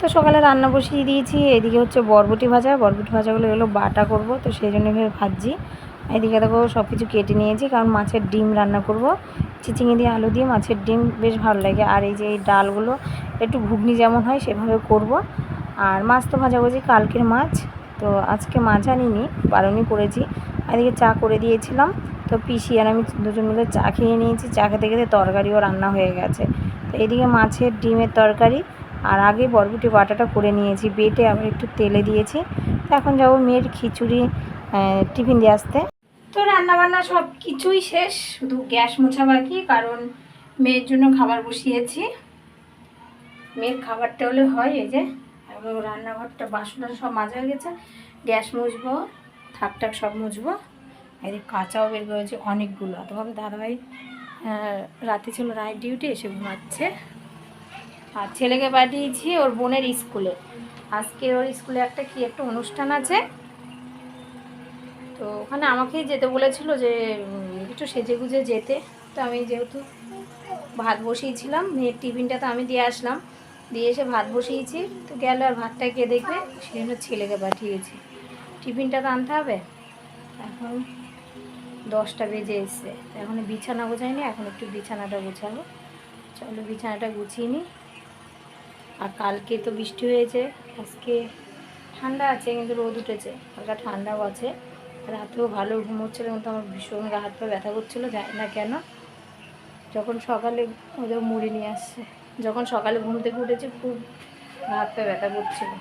তো সকালে রান্না বসিয়ে দিয়েছি। এদিকে হচ্ছে বরবটি ভাজাগুলো এগুলো বাটা করব, তো সেই জন্য ভেবে ভাজছি। এদিকে দেখো সব কিছু কেটে নিয়েছি, কারণ মাছের ডিম রান্না করব। চিচিঙে দিয়ে আলু দিয়ে মাছের ডিম বেশ ভালো লাগে। আর এই যে এই ডালগুলো একটু ঘুগনি যেমন হয় সেভাবে করব। আর মাছ তো ভাজাভুজি কালকের মাছ, তো আজকে মাছ আনিনি, বারণই করেছি। এদিকে চা করে দিয়েছিলাম, তো পিসি আর আমি দুজন মিলে চা খেয়ে নিয়েছি। চা খেতে খেতে তরকারিও রান্না হয়ে গেছে। তো এদিকে মাছের ডিমের তরকারি, আর আগে বরবটি বাটাটা করে নিয়েছি, বেটে আবার একটু তেলে দিয়েছি। তো এখন যাবো মেয়ের খিচুড়ি টিফিন দিয়ে আসতে। তো রান্নাবান্না সব কিছুই শেষ, শুধু গ্যাস মোছা বাকি, কারণ মেয়ের জন্য খাবার বসিয়েছি। মেয়ের খাবারটা হলে হয়। এই যে এবং রান্নাঘরটা বাসন সব মাজা হয়ে গেছে, গ্যাস মুছবো, থাক টাক সব মুছবো। এই কাঁচাও বের করেছে অনেকগুলো। তোমাকে দাদাভাই রাতে ছিল নাইট ডিউটি, এসে ঘুমাচ্ছে। আর ছেলেকে পাঠিয়েছি ওর বোনের স্কুলে। আজকে ওর স্কুলে একটা অনুষ্ঠান আছে, তো ওখানে আমাকেই যেতে বলেছিল যে একটু সেজে গুজে যেতে। তো আমি যেহেতু ভাত বসিয়েছিলাম, মেয়ের টিফিনটা তো আমি দিয়ে আসলাম, দিয়ে এসে ভাত বসিয়েছি, তো গেল আর ভাতটা কে দেখবে, সেই জন্য ছেলেকে পাঠিয়েছি। টিফিনটা তো আনতে হবে। এখন 10টা বেজে এসছে, এখন বিছানা গোছাইনি, এখন একটু বিছানাটা গোছাবো। চলো বিছানাটা গুছিয়ে নিই। আর কালকে তো বৃষ্টি হয়েছে, আজকে ঠান্ডা আছে, কিন্তু রোদ উঠেছে, হালকা ঠান্ডাও আছে। রাতেও ভালো ঘুম হচ্ছিলো, কিন্তু আমার ভীষণ গা হাত পা ব্যথা করছিলো, জানি না কেন। যখন সকালে ওদের মুড়ি নিয়ে আসছে, যখন সকালে ঘুম থেকে উঠেছি খুব গা হাত পা ব্যথা করছিলো।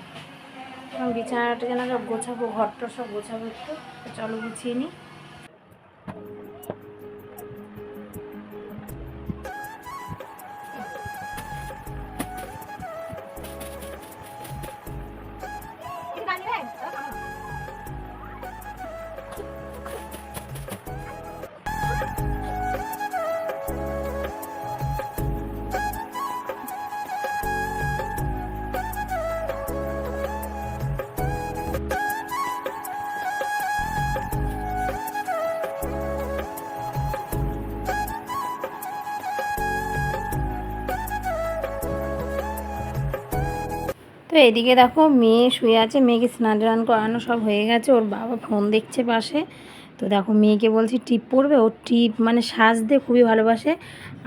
এখন বিছানাটা যেন সব গোছাবো, ঘরটা সব গোছাবো একটু। চলো গুছিয়ে নিই। তো এদিকে দেখো মেয়ে শুয়ে আছে, মেয়েকে স্নান টান করানো সব হয়ে গেছে, ওর বাবা ফোন দেখছে পাশে। তো দেখো মেয়েকে বলছি টিপ পরবে, ও টিপ মানে সাজতে খুবই ভালোবাসে।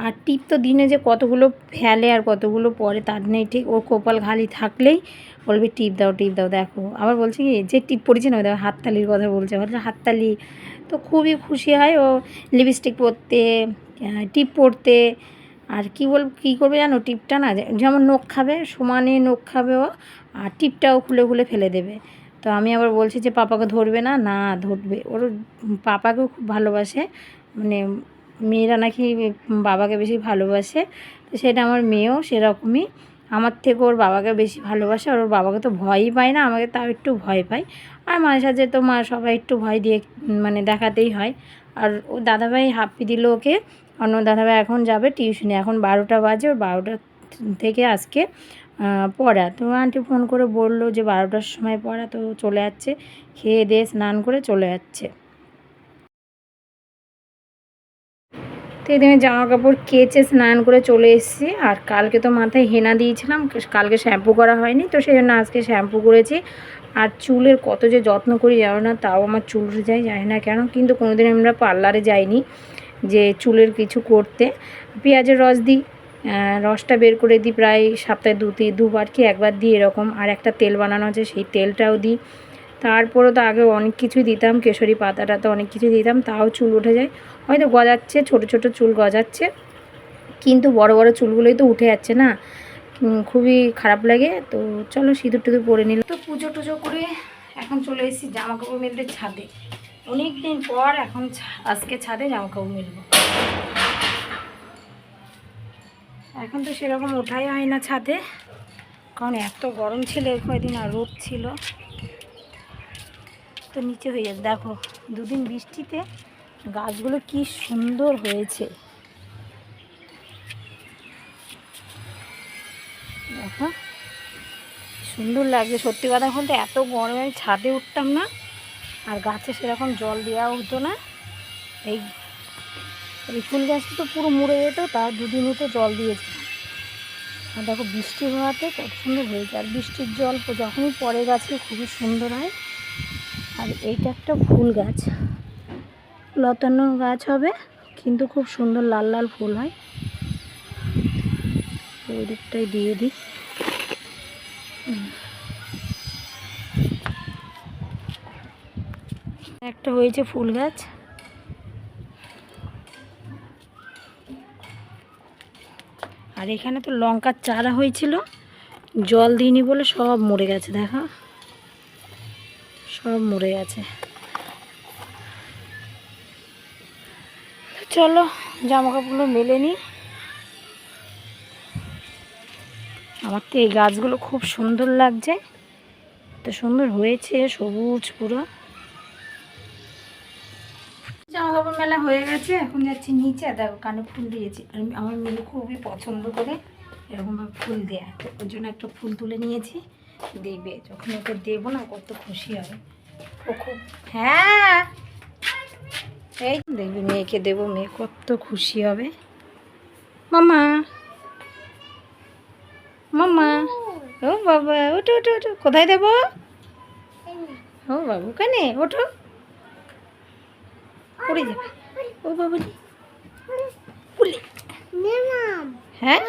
আর টিপ তো দিনে যে কতগুলো ফেলে আর কতগুলো পরে তার নেই ঠিক, ওর কপাল খালি থাকলেই বলবে টিপ দাও টিপ দাও। দেখো আবার বলছে কি যে টিপ পরেছি না, দেখো হাততালির কথা বলছে, বলছে হাততালি। তো খুবই খুশি হয় ও লিপস্টিক পরতে, টিপ পরতে। আর কী করবে জানো, টিপটা না যেমন নখ খাবে, সমানে নখ খাবে ও, আর টিপটাও খুলে খুলে ফেলে দেবে। তো আমি আবার বলছি যে পাপাকে ধরবে না, না ধরবে। ওর পাপাকেও খুব ভালোবাসে, মানে মেয়েরা নাকি বাবাকে বেশি ভালোবাসে, তো সেটা আমার মেয়েও সেরকমই। আমার থেকে ওর বাবাকে বেশি ভালোবাসে, আর ওর বাবাকে তো ভয়ই পায় না, আমাকে তাও একটু ভয় পায়। আর মাঝে সাঝে তো সবাই একটু ভয় দিয়ে মানে দেখাতেই হয়। আর ও দাদাভাই হাপ্পি দিল ওকে, অন্য দাদাভাই এখন যাবে টিউশনে, এখন 12টা বাজে, ওর 12টা থেকে আজকে পড়া। তো আন্টি ফোন করে বললো যে 12টার সময় পড়া, তো চলে যাচ্ছে, খেয়ে দিয়ে স্নান করে চলে যাচ্ছে। তো এদিকে জামা কাপড় কেচে স্নান করে চলে এসেছি। আর কালকে তো মাথায় হেনা দিয়েছিলাম, কালকে শ্যাম্পু করা হয়নি, তো সেই জন্য আজকে শ্যাম্পু করেছি। আর চুলের কত যে যত্ন করি জানো না, তাও আমার চুল উঠে যায়, জানি না কেন। কিন্তু কোনোদিন আমরা পার্লারে যাইনি যে চুলের কিছু করতে। পেঁয়াজের রস দিই, রসটা বের করে দিই প্রায় সপ্তাহে দুবার কি একবার দিই এরকম। আর একটা তেল বানানো আছে, সেই তেলটাও দিই। তারপরেও তো আগে অনেক কিছুই দিতাম, কেশরি পাতাটা তো অনেক কিছুই দিতাম, তাও চুল উঠে যায়। হয়তো গজাচ্ছে, ছোটো ছোটো চুল গজাচ্ছে, কিন্তু বড় বড় চুলগুলোই তো উঠে যাচ্ছে না, খুবই খারাপ লাগে। তো চলো সিঁদুর টিঁদুর পরে নিলাম। তো পুজো টুজো করে এখন চলে এসেছি জামা কাপড় মেলতে ছাদে। অনেক দিন পর এখন আজকে ছাদে জামা কাপড় মেলবো। এখন তো সেরকম ওঠাই হয় না ছাদে, কারণ এত গরম ছিল কয়েকদিন, আর রোদ ছিল, তো নিচে হয়ে যাচ্ছে। দেখো দুদিন বৃষ্টিতে গাছগুলো কি সুন্দর হয়েছে, দেখো সুন্দর লাগছে। সত্যি কথা বলতে এত গরমে আমি ছাদে উঠতাম না, আর গাছে সেরকম জল দেওয়া হতো না। এই ফুল গাছটা তো পুরো মরে যেত, তার দুদিনই তো জল দিয়েছিলাম। আর দেখো বৃষ্টি হওয়াতে কত সুন্দর হয়েছে, আর বৃষ্টির জল যখনই পড়ে গাছে খুবই সুন্দর হয়। আর এইটা একটা ফুল গাছ, লতানো গাছ হবে কিন্তু খুব সুন্দর লাল লাল ফুল হয়। ওই দিকটাই দিয়ে দিই। একটা হয়েছে ফুল গাছ। আর এখানে তো লঙ্কার চারা হয়েছিল, জল দিইনি বলে সব মরে গেছে, দেখো সব মরে গেছে। চলো জামা কাপড়গুলো মেলে নিই। আমার তো এই গাছগুলো খুব সুন্দর লাগছে, তো সুন্দর হয়েছে, সবুজ পুরো। জামা কাপড় মেলা হয়ে গেছে, এখন যাচ্ছি নিচে। দেখো কানে ফুল দিয়েছি, আর আমার মেয়ে খুবই পছন্দ করে এরকমভাবে ফুল দেয়া, তো ওর জন্য একটা ফুল তুলে নিয়েছি, দেবে যখন ওকে দেবো না কত খুশি হবে ও খুব। হ্যাঁ এই দেখবি মেয়েকে দেবো, মেয়ে কত খুশি হবে। মামা মামা, ও বাবা ওঠো ওঠো ওঠো, কোথায় দেবো? ও বাবু কানে ওঠো, পড়ে যাবে। ও বাবা ফুলে, হ্যাঁ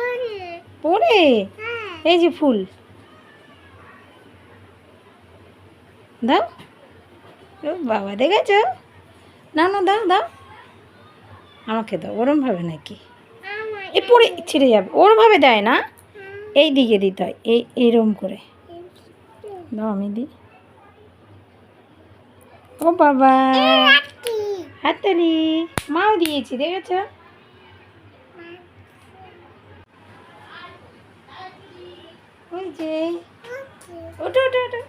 পড়ে, এই যে ফুল দাও। ও বাবা দেখেছ, না না দাও দাও, আমাকে দাও। ওরমভাবে নাকি এ পড়ে ছিঁড়ে যাবে, ওরভাবে দেয় না, এই দিকে দিতে হয়, এইরকম করে দাও, আমি দিই। ও বাবা হাততালি, মাও দিয়েছি দেখেছ। ওই যে ওটো ওটো ওটো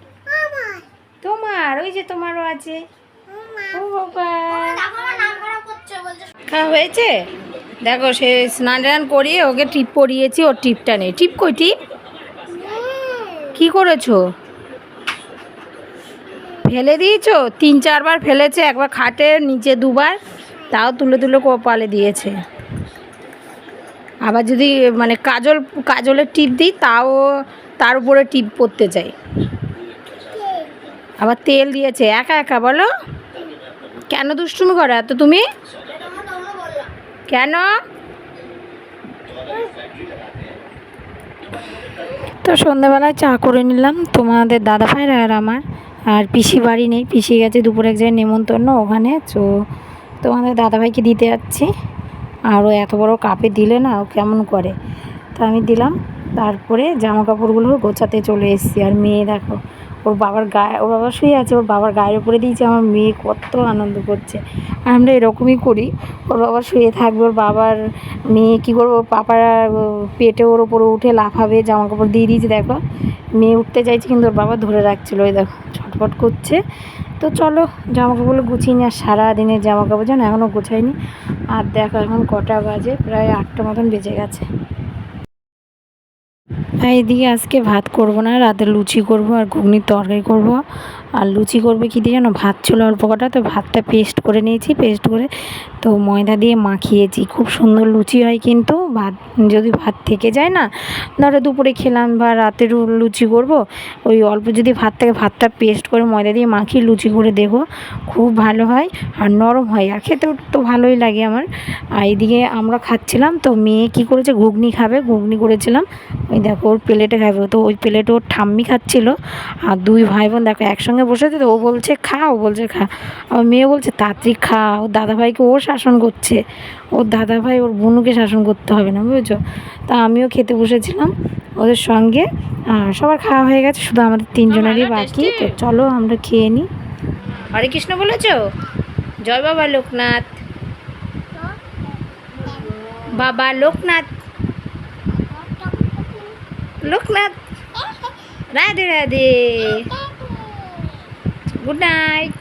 তোমার, ওই যে তোমারও আছে। ও বাবা খাওয়া হয়েছে। দেখো সে স্নান টান করিয়ে ওকে টিপ পরিয়েছি, ওর টিপটা নেই। টিপ কই টিপ? কি করেছো? ফেলে দিয়েছো? 3-4 বার ফেলেছে, একবার খাটে নিচে 2 বার, তাও তুলে তুলে কপালে দিয়েছে। আবার যদি মানে কাজলের টিপ দিই তাও তার উপরে টিপ পরতে চাই। আবার তেল দিয়েছে একা একা। বলো কেন দুষ্টুমি করো এত তুমি? কেন? তো সন্ধ্যাবেলায় চা করে নিলাম তোমাদের দাদা ভাইরা আর আমার। আর পিসি বাড়ি নেই, পিসি গেছে দুপুরে এক জায়গায় নেমন্তন্ন ওখানে, তো তোমাদের দাদাভাইকে দিতে যাচ্ছি। আরও এত বড় কাপে দিলে না ও কেমন করে, তো আমি দিলাম। তারপরে জামা কাপড়গুলো গোছাতে চলে এসেছি। আর মেয়ে দেখো ওর বাবার গায়ে, ওর বাবা শুয়ে আছে, ওর বাবার গায়ের উপরে দিয়েছে। আমার মেয়ে কত আনন্দ করছে। আর আমরা এরকমই করি, ওর বাবা শুয়ে থাকবে, ওর বাবার মেয়ে কী করবো, ওর পাপার পেটে ওর ওপরে উঠে লাফাবে। জামা কাপড় দিয়ে দিয়েছি, দেখো মেয়ে উঠতে চাইছে কিন্তু ওর বাবা ধরে রাখছিলো, ওই দেখো ছটফট করছে। তো চলো জামা কাপড়গুলো গুছিয়ে নিই। আর সারাদিনের জামা কাপড় যেন এখনও গোছাইনি। আর দেখো এখন কটা বাজে, প্রায় 8টা মতন বেজে গেছে। এইদিকে আজকে ভাত করব না, রাতে লুচি করব আর ঘুগনির তরকারি করব। আর লুচি করবে কী দিয়ে জানো, ভাত ছিল অল্প কটা, তো ভাতটা পেস্ট করে নিয়েছি, পেস্ট করে তো ময়দা দিয়ে মাখিয়েছি। খুব সুন্দর লুচি হয় কিন্তু, ভাত যদি ভাত থেকে যায় না, ধরো দুপুরে খেলাম বা রাতের লুচি করব, ওই অল্প যদি ভাত থাকে ভাতটা পেস্ট করে ময়দা দিয়ে মাখিয়ে লুচি করে দেখো, খুব ভালো হয় আর নরম হয়, আর খেতেও তো ভালোই লাগে আমার। আর এইদিকে আমরা খাচ্ছিলাম, তো মেয়ে কী করেছে, ঘুগনি খাবে, ঘুগনি করেছিলাম, ওই দেখো ওর প্লেটে খাবে, তো ওই প্লেটে ওর ঠাম্মি খাচ্ছিলো। আর 2 ভাই বোন দেখো একসঙ্গে বসেছে, তো ও বলছে খা, ও বলছে খা। আমার মেয়ে বলছে তাড়াতাড়ি খা, ওর দাদাভাইকে ও শাসন করছে, ওর দাদাভাই ওর বোনুকে শাসন করতে হবে না, বুঝেছো। তা আমিও খেতে বসেছিলাম ওদের সঙ্গে। সবার খাওয়া হয়ে গেছে, শুধু আমাদের 3 জনেরই বাকি। তো চলো আমরা খেয়ে নিই। হরে কৃষ্ণ বলেছো? জয় বাবা লোকনাথ, বাবা লোকনাথ, লোকনাথ, রাধে রাধে, গুড নাইট।